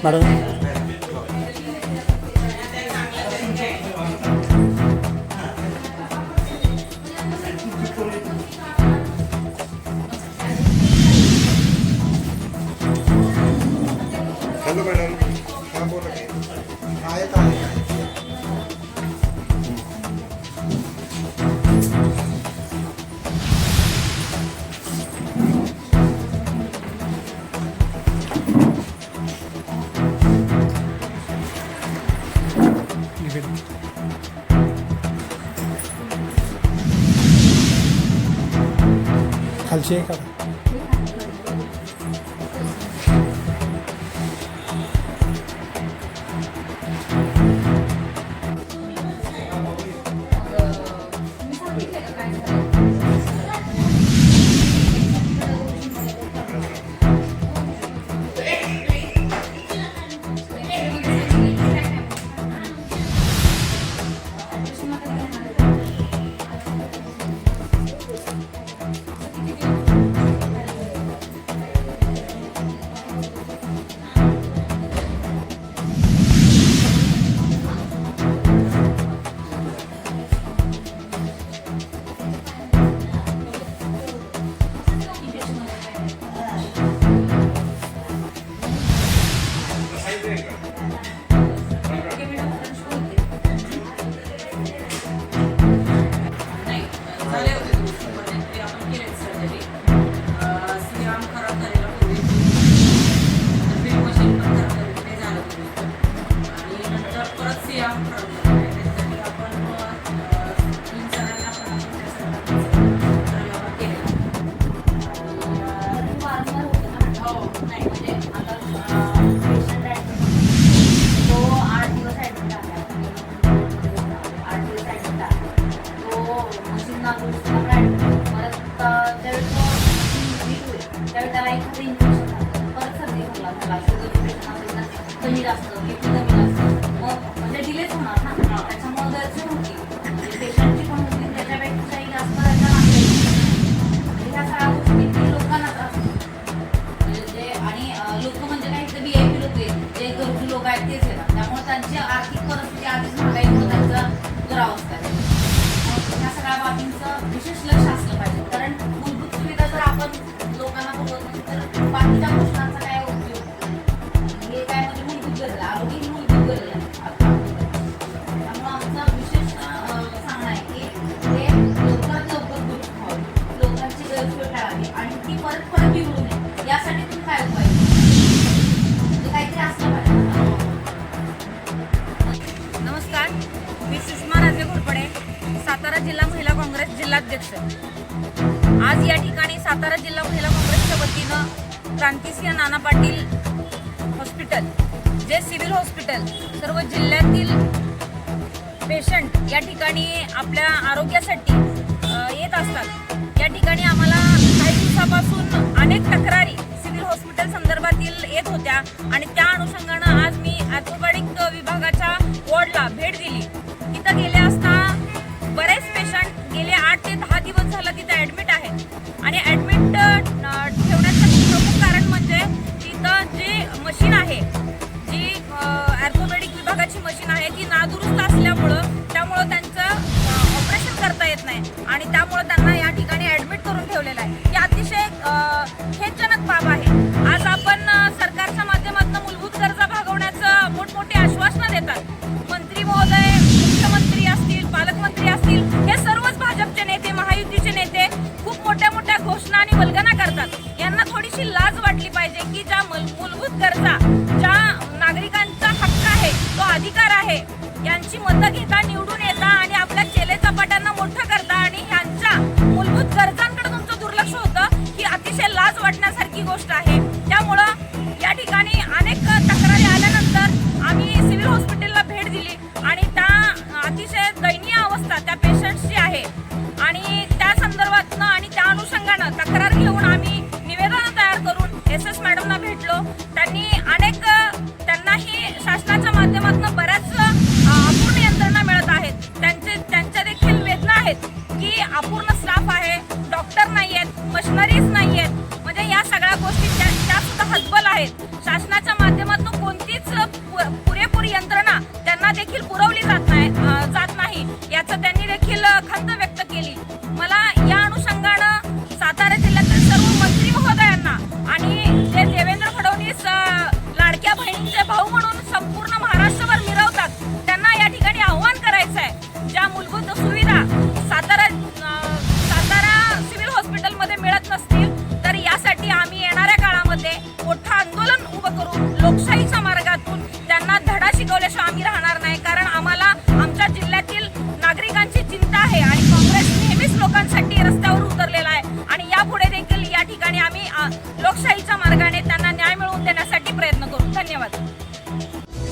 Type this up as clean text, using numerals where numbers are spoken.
Madam hello madam, हां बोला की. आहेत खालची आहे का? कमी जास्त म्हणजे डिलेच होणार ना, त्याच्यामुळे गरज होती पेशंटची पण होती, त्याच्यापेक्षाही जास्त ह्या सगळ्या गोष्टी लोकांना त्रास म्हणजे आणि लोक म्हणजे काही तर VIP लोक आहेत, जे गरजू लोक आहेत तेच येतात, त्यामुळे त्यांची आर्थिक परिस्थिती आधीच महागाईमुळे त्यांचा दुरावस्था आहे. ह्या सगळ्या बाबींचं विशेष लक्ष असलं पाहिजे, कारण मूलभूत सुविधा जर आपण लोकांना पुरवत नाही तर बाकीच्या गोष्टींचा काय उपयोग. हे काय म्हणजे मूलभूत गरज आहे, आरोग्य ही मूलभूत गरज आहे. त्यामुळे आमचं विशेष सांगणं आहे की ते लवकरात लवकर दुरुस्त व्हावं, लोकांची गैरसोय टाळावी आणि ती परत परत बिघडू नये यासाठी तुम्ही काय उपाय म्हणजे काहीतरी असलं पाहिजे. नमस्कार, मी सुषमा राजे घोरपडे, सातारा जिल्हा महिला काँग्रेस जिल्हाध्यक्ष. आज या ठिकाणी सातारा जिल्हा महिला काँग्रेसच्या वतीनं क्रांतिसिंह नाना पाटील हॉस्पिटल, जे सिव्हिल हॉस्पिटल सर्व जिल्ह्यातील पेशंट या ठिकाणी आपल्या आरोग्यासाठी येत असतात. या ठिकाणी आम्हाला काही दिवसापासून अनेक तक्रारी सिव्हिल हॉस्पिटल संदर्भातील येत होत्या आणि त्या अनुषंगानं आज मी ऑर्थोपेडिक विभागाच्या वॉर्डला भेट दिली. तिथं गेले असता बरेच पेशंट गेले 8 ते 10 दिवस झालं तिथं ॲडमिट आहेत आणि ॲडमिट ठेवण्याचं प्रमुख कारण म्हणजे तिथं जे मशीन आहे, जी ऑर्थोपेडिक विभागाची मशीन आहे ती नादुरुस्त असल्यामुळं त्यामुळं त्यांचं ऑपरेशन करता येत नाही आणि त्यामुळं त्यांना या ठिकाणी ॲडमिट करून ठेवलेलं आहे. ही अतिशय खेदजनक बाब आहे. आज आपण सरकारच्या माध्यमातून मूलभूत गरजा भागवण्याचं मोठमोठी आश्वासनं देतात. मंत्री महोदय, मुख्यमंत्री धन्यवाद.